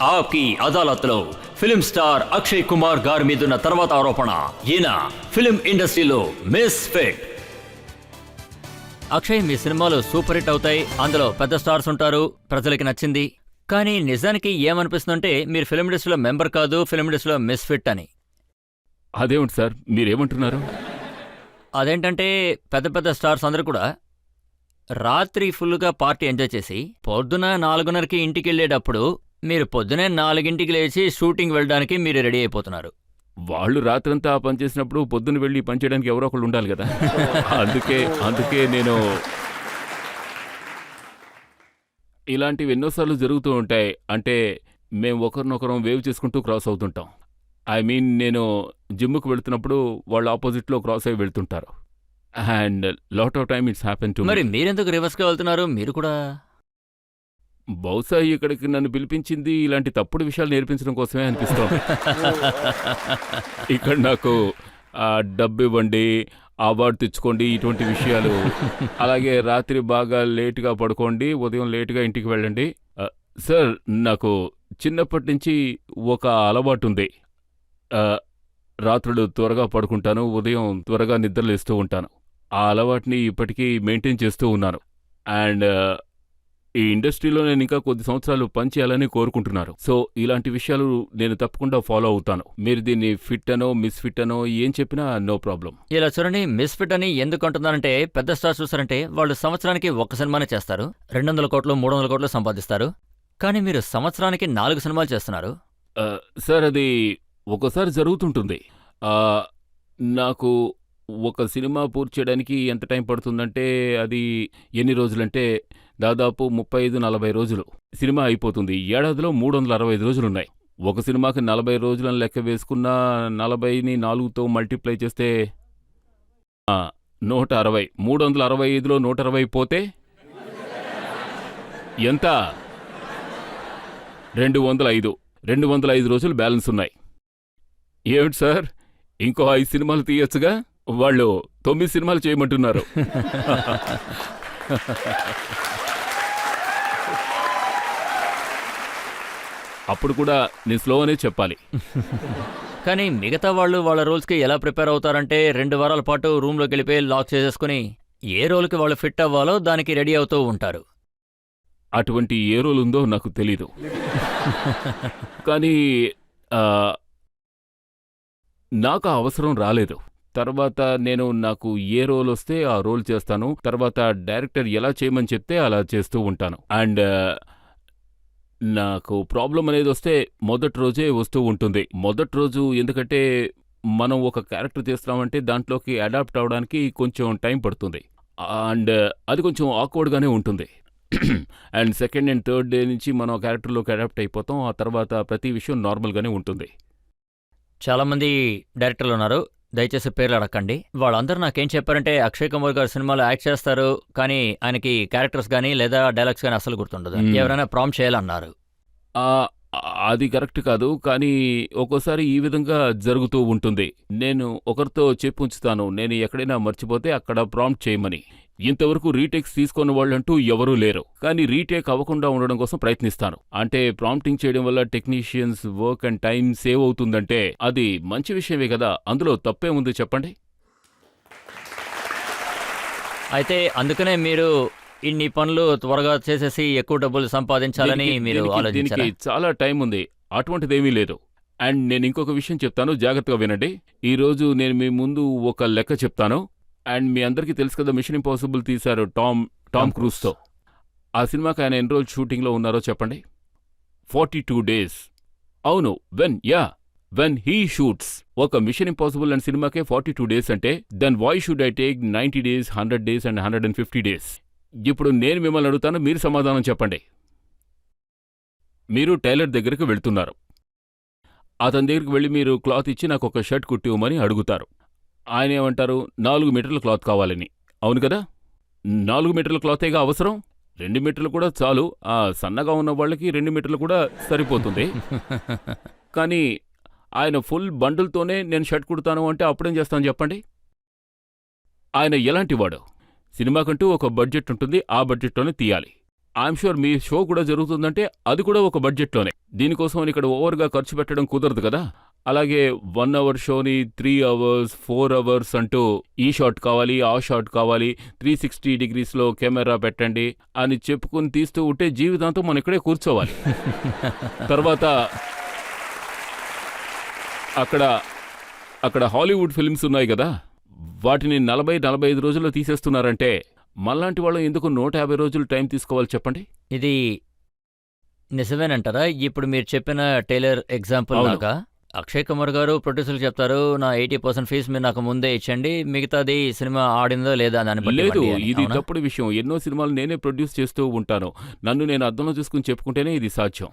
ఆప్కి అదాలత్లో film star Akshay Kumar గారి మీదున్న తర్వాత ఆరోపణ, ఈయన ఫిలిం ఇండస్ట్రీలో మిస్ ఫిట్. అక్షయ్, మీ సినిమాలు సూపర్ హిట్ అవుతాయి, అందులో పెద్ద స్టార్స్ ఉంటారు, ప్రజలకి నచ్చింది. కానీ నిజానికి ఏమనిపిస్తుందంటే మీరు ఫిలిం ఇండస్ట్రీలో మెంబర్ కాదు, ఫిలిం ఇండస్ట్రీలో మిస్ ఫిట్ అని. అదేమిటి సార్, మీరేమంటున్నారు? అదేంటంటే పెద్ద పెద్ద స్టార్స్ అందరూ కూడా రాత్రి ఫుల్గా పార్టీ ఎంజాయ్ చేసి పొద్దున 4:30కి ఇంటికి వెళ్ళేటప్పుడు మీరు పొద్దునే 4ంటికి లేచి షూటింగ్ వెళ్ళడానికి మీరు రెడీ అయిపోతున్నారు. వాళ్ళు రాత్రంతా పనిచేసినప్పుడు పొద్దున వెళ్ళి పనిచేయడానికి ఎవరో ఒకళ్ళు ఉండాలి కదా. అందుకే నేను ఇలాంటివి ఎన్నోసార్లు జరుగుతూ ఉంటాయి. అంటే మేము ఒకరినొకరం వేవ్ చేసుకుంటూ క్రాస్ అవుతుంటాం. నేను జిమ్కి వెళ్తున్నప్పుడు వాళ్ళు ఆపోజిట్లో క్రాస్ అయ్యి వెళ్తుంటారు. And lot of time it's happen to. మరి మీరెందుకు రివర్స్గా వెళ్తున్నారు? మీరు కూడా బహుశా ఇక్కడికి నన్ను పిలిపించింది ఇలాంటి తప్పుడు విషయాలు నేర్పించడం కోసమే అనిపిస్తోంది. ఇక్కడ నాకు డబ్బు ఇవ్వండి, అవార్డు తెచ్చుకోండి, ఇటువంటి విషయాలు. అలాగే రాత్రి బాగా లేటుగా పడుకోండి, ఉదయం లేటుగా ఇంటికి వెళ్ళండి. సార్, నాకు చిన్నప్పటి నుంచి ఒక అలవాటు ఉంది. రాత్రులు త్వరగా పడుకుంటాను, ఉదయం త్వరగా నిద్రలేస్తూ ఉంటాను. ఆ అలవాటుని ఇప్పటికీ మెయింటైన్ చేస్తూ ఉన్నాను. అండ్ ఈ ఇండస్ట్రీలో నేను ఇంకా కొద్ది సంవత్సరాలు పనిచేయాలని కోరుకుంటున్నాను. సో ఇలాంటి విషయాలు నేను తప్పకుండా ఫాలో అవుతాను. మీరు దీన్ని ఫిట్ అనో మిస్ ఫిట్ అనో ఏం చెప్పినా నో ప్రాబ్లం. ఇలా చూడండి, మిస్ ఫిట్ అని ఎందుకు అంటున్నారంటే పెద్ద స్టార్స్ చూసారంటే వాళ్ళు సంవత్సరానికి 1 సినిమానే చేస్తారు, 200 కోట్లు 300 కోట్లు సంపాదిస్తారు. కానీ మీరు సంవత్సరానికి 4 సినిమాలు చేస్తున్నారు. సార్, అది ఒక్కోసారి జరుగుతుంటుంది. నాకు ఒక సినిమా పూర్తి చేయడానికి ఎంత టైం పడుతుందంటే అది ఎన్ని రోజులంటే దాదాపు 35-40 రోజులు సినిమా అయిపోతుంది. ఏడాదిలో 365 రోజులున్నాయి. ఒక సినిమాకి 40 రోజులను లెక్క వేసుకున్నా 40ని 4తో మల్టిప్లై చేస్తే 160. 365లో 160 పోతే ఎంత? 205. 205 రోజులు బ్యాలెన్స్ ఉన్నాయి. ఏమిటి సార్, ఇంకో 5 సినిమాలు తీయొచ్చుగా? వాళ్ళు 9 సినిమాలు చేయమంటున్నారు. అప్పుడు కూడా నేను స్లో అనే చెప్పాలి. కానీ మిగతా వాళ్ళు వాళ్ళ రోల్స్కి ఎలా ప్రిపేర్ అవుతారంటే 2 వారాల పాటు రూమ్లోకి వెళ్ళిపోయి లాక్ చేసేసుకుని ఏ రోల్కి వాళ్ళు ఫిట్ అవ్వాలో దానికి రెడీ అవుతూ ఉంటారు. అటువంటి ఏ రోల్ ఉందో నాకు తెలీదు. కానీ నాకు ఆ అవసరం రాలేదు. తర్వాత నాకు ఏ రోల్ వస్తే ఆ రోల్ చేస్తాను. తర్వాత డైరెక్టర్ ఎలా చేయమని చెప్తే అలా చేస్తూ ఉంటాను. అండ్ నాకు ప్రాబ్లం అనేది వస్తే మొదటి రోజే వస్తూ ఉంటుంది. మొదటి రోజు ఎందుకంటే మనం ఒక క్యారెక్టర్ చేస్తున్నామంటే దాంట్లోకి అడాప్ట్ అవడానికి కొంచెం టైం పడుతుంది. అండ్ అది కొంచెం ఆక్వర్డ్గానే ఉంటుంది. And second and third day నుంచి మనం ఆ క్యారెక్టర్లోకి అడాప్ట్ అయిపోతాం. ఆ తర్వాత ప్రతి విషయం నార్మల్గానే ఉంటుంది. చాలామంది డైరెక్టర్లు ఉన్నారు, దయచేసి పేర్లు అడగండి. వాళ్ళందరూ నాకేం చెప్పారంటే అక్షయ్ కుమార్ గారు సినిమాలో యాక్ట్ చేస్తారు, కానీ ఆయనకి క్యారెక్టర్స్ కానీ లేదా డైలాగ్స్ కానీ అసలు గుర్తుండదు. ఎవరైనా ప్రాంప్ట్ చేయాలన్నారు. అది కరెక్ట్ కాదు, కానీ ఒక్కోసారి ఈ విధంగా జరుగుతూ ఉంటుంది. నేను ఒకరితో చెప్పి ఉంచుతాను, నేను ఎక్కడైనా మర్చిపోతే అక్కడ ప్రాంప్ట్ చేయమని. ఇంతవరకు రీటేక్స్ తీసుకున్న వాళ్ళంటూ ఎవరూ లేరు, కానీ రీటేక్ అవ్వకుండా ఉండడం కోసం ప్రయత్నిస్తాను. అంటే ప్రాంప్టింగ్ చేయడం వల్ల technicians work and time save అవుతుందంటే అది మంచి విషయమే కదా, అందులో తప్పే ఉంది చెప్పండి. అయితే అందుకనే మీరు ఇన్ని పనులు త్వరగా చేసేసి ఎక్కువ డబ్బులు సంపాదించాలని మీరు ఆలోచించారు. దీనికి చాలా టైం ఉంది, అటువంటిదేమీ లేదు. అండ్ నేను ఇంకొక విషయం చెప్తాను, జాగ్రత్తగా వినండి. ఈరోజు నేను మీ ముందు ఒక లెక్క చెప్తాను. అండ్ మీ అందరికీ తెలుసు కదా, మిషన్ ఇంపాసిబుల్ తీశారు టామ్ క్రూజ్తో. ఆ సినిమాకి ఆయన ఎన్ని రోజులు షూటింగ్లో ఉన్నారో చెప్పండి? 42 days. అవును, వెన్ హీ షూట్స్ ఒక మిషన్ ఇంపాసిబుల్ అండ్ సినిమాకే 42 days అంటే then why should I take 90 days, 100 days and 150 days? ఇప్పుడు నేను మిమ్మల్ని అడుగుతాను, మీరు సమాధానం చెప్పండి. మీరు టైలర్ దగ్గరికి వెళ్తున్నారు. అతని దగ్గరికి వెళ్ళి మీరు క్లాత్ ఇచ్చి నాకు ఒక షర్ట్ కుట్టివ్వమని అడుగుతారు. ఆయన ఏమంటారు? 4 మీటర్ల క్లాత్ కావాలని. అవును కదా, 4 మీటర్ల క్లాతేగా అవసరం. 2 మీటర్లు కూడా చాలు, సన్నగా ఉన్న వాళ్ళకి 2 మీటర్లు కూడా సరిపోతుంది. కానీ ఆయన ఫుల్ బండుల్తోనే నేను షర్ట్ కుడతాను అంటే అప్పుడేం చేస్తాను చెప్పండి? ఆయన ఎలాంటివాడు? సినిమాకంటూ ఒక బడ్జెట్ ఉంటుంది, ఆ బడ్జెట్లోనే తీయాలి. ఐఎమ్ షూర్ మీ షో కూడా జరుగుతుందంటే అది కూడా ఒక బడ్జెట్లోనే. దీనికోసం ఇక్కడ ఓవర్గా ఖర్చు పెట్టడం కుదరదు కదా. అలాగే 1 అవర్ షోని 3 అవర్స్ 4 అవర్స్ అంటూ ఈ షాట్ కావాలి, ఆ షాట్ కావాలి, 360 డిగ్రీస్లో కెమెరా పెట్టండి అని చెప్పుకుని తీస్తూ ఉంటే జీవితాంతం మనం ఇక్కడే కూర్చోవాలి. తర్వాత అక్కడ హాలీవుడ్ ఫిల్మ్స్ ఉన్నాయి కదా, వాటిని 40-45 రోజుల్లో తీసేస్తున్నారంటే మళ్ళాంటి వాళ్ళు ఎందుకు 150 రోజులు టైం తీసుకోవాలి చెప్పండి? ఇది నిజమేనంటారా? ఇప్పుడు మీరు చెప్పిన టైలర్ ఎగ్జాంపుల్ అవును. లాగా అక్షయ్ కుమార్ గారు ప్రొడ్యూసర్లు చెప్తారు, నా 80% ఫీజు మీరు నాకు ముందే ఇచ్చండి, మిగతాది సినిమా ఆడిందో లేదా దాన్ని బట్టి లేదు, ఇవ్వండి అని. ఇది అవునా? తప్పుడు విషయం. ఎన్నో సినిమాలు నేనే ప్రొడ్యూస్ చేస్తూ ఉంటాను. నన్ను నేను అద్దంలో చూసుకుని చెప్పుకుంటేనే ఇది సాధ్యం.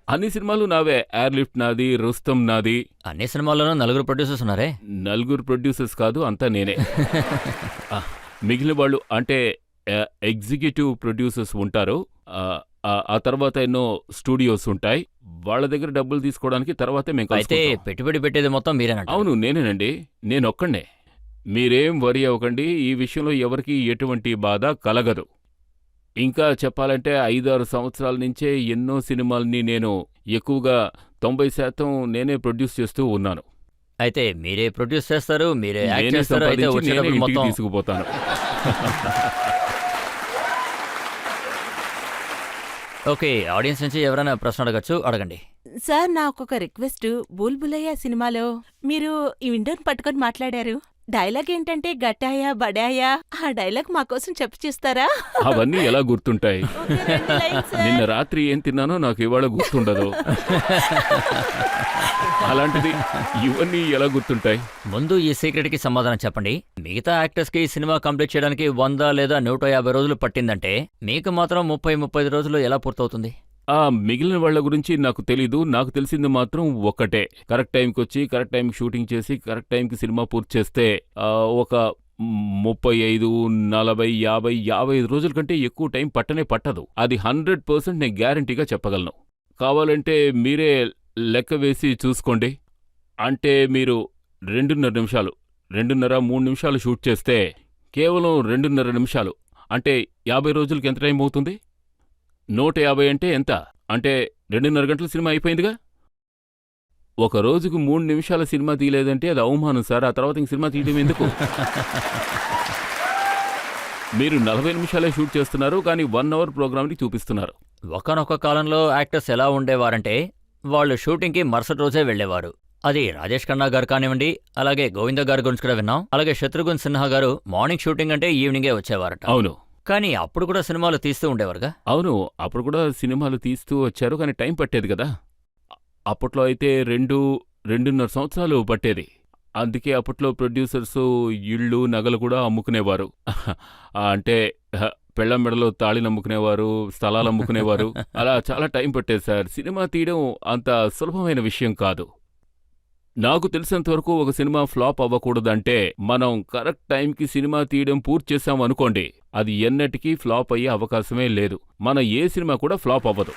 అన్ని సినిమాలు నావే. ఎయిర్ లిఫ్ట్ నాది, రుస్తం నాది. అన్ని సినిమాల్లోనూ 4 ప్రొడ్యూసర్స్ ఉన్నారే. నలుగురు ప్రొడ్యూసర్స్ కాదు, అంతా నేనే. ఆ, మిగిలిన వాళ్ళు అంటే ఎగ్జిక్యూటివ్ ప్రొడ్యూసర్స్ ఉంటారు. ఆ తర్వాత ఎన్నో స్టూడియోస్ ఉంటాయి. వాళ్ళ దగ్గర డబ్బులు తీసుకోవడానికి తర్వాతే మేము అయితే కలుసుకుంటాం. పెట్టుబడి పెట్టేది మొత్తం మీరేనంట. అవును, నేనేనండి. నేనొక్కడే. మీరేం వరి అవ్వకండి. ఈ విషయంలో ఎవరికీ ఎటువంటి బాధ కలగదు. ఇంకా చెప్పాలంటే 5-6 సంవత్సరాల నుంచే ఎన్నో సినిమాల్ని నేను ఎక్కువగా 90% నేనే ప్రొడ్యూస్ చేస్తూ ఉన్నాను. అయితే మీరే ప్రొడ్యూస్ చేస్తారు, మీరే యాక్ట్ నేనే చేస్తారు, అయితే సంపాదించి నేనే వచ్చేటప్పుడు ఇంటికి మొత్తం. తీసుకుపోతాను. ఓకే, ఆడియన్స్ నుంచి ఎవరైనా ప్రశ్న అడగచ్చు, అడగండి. సార్ నాకొక రిక్వెస్ట్. బుల్బులయ్య సినిమాలో మీరు ఈ విండోని పట్టుకొని మాట్లాడారు. డైలాగ్ ఏంటంటే గట్టాయా బడాయా, ఆ డైలాగ్ మా కోసం చెప్పు చూస్తారా? అవన్నీ ఎలా గుర్తుంటాయి? Okay, 2 lines sir. నిన్న రాత్రి ఏం తిన్నానో నాకు ఇవాళ గుర్తుండదు. అలాంటిది ఇవన్నీ ఎలా గుర్తుంటాయి? ముందు ఈ సీక్రెట్కి సమాధానం చెప్పండి. మిగతా యాక్టర్స్కి సినిమా కంప్లీట్ చేయడానికి 100 లేదా 150 రోజులు పట్టిందంటే మీకు మాత్రం 30-35 రోజులు ఎలా పూర్తవుతుంది? మిగిలిన వాళ్ళ గురించి నాకు తెలీదు. నాకు తెలిసింది మాత్రం ఒక్కటే. కరెక్ట్ టైంకి వచ్చి కరెక్ట్ టైంకి షూటింగ్ చేసి కరెక్ట్ టైంకి సినిమా పూర్తి చేస్తే ఒక 35, 40, 50, 55 రోజుల కంటే ఎక్కువ టైం పట్టనే పట్టదు. అది 100% నేను గ్యారంటీగా చెప్పగలను. కావాలంటే మీరే లెక్క వేసి చూసుకోండి. అంటే మీరు 2.5 నిమిషాలు, 2.5-3 నిమిషాలు షూట్ చేస్తే కేవలం 2.5 నిమిషాలు అంటే 50 రోజులకి ఎంత టైం అవుతుంది? 150 అంటే ఎంత? అంటే 2.5 గంటల సినిమా అయిపోయిందిగా. ఒక రోజుకు 3 నిమిషాల సినిమా తీయలేదంటే అది అవమానం సార్. ఆ తర్వాత ఇంక సినిమా తీయడం ఎందుకు? మీరు 40 నిమిషాలే షూట్ చేస్తున్నారు, కానీ 1 అవర్ ప్రోగ్రామ్ని చూపిస్తున్నారు. ఒకానొక కాలంలో యాక్టర్స్ ఎలా ఉండేవారంటే వాళ్ళు షూటింగ్కి మరుసటి రోజే వెళ్ళేవారు. అది రాజేష్ ఖన్నా గారు కానివ్వండి, అలాగే గోవింద గారి గురించి కూడా విన్నాం. అలాగే శత్రుఘ్న సిన్హా గారు మార్నింగ్ షూటింగ్ అంటే ఈవినింగే వచ్చేవారట. అవును, కానీ అప్పుడు కూడా సినిమాలు తీస్తూ ఉండేవారుగా. అవును. అప్పుడు కూడా సినిమాలు తీస్తూ వచ్చారు, కానీ టైం పట్టేది కదా. అప్పట్లో అయితే 2.5 సంవత్సరాలు పట్టేది. అందుకే అప్పట్లో ప్రొడ్యూసర్స్ ఇళ్ళు, నగలు కూడా అమ్ముకునేవారు. అంటే పెళ్ళం మెడలో తాళిని అమ్ముకునేవారు, స్థలాలు అమ్ముకునేవారు. అలా చాలా టైం పట్టేది సార్. సినిమా తీయడం అంత సులభమైన విషయం కాదు. నాకు తెలిసినంతవరకు ఒక సినిమా ఫ్లాప్ అవ్వకూడదంటే మనం కరెక్ట్ టైంకి సినిమా తీయడం పూర్తి చేశాం అనుకోండి, అది ఎన్నటికీ ఫ్లాప్ అయ్యే అవకాశమే లేదు. మన ఏ సినిమా కూడా ఫ్లాప్ అవ్వదు.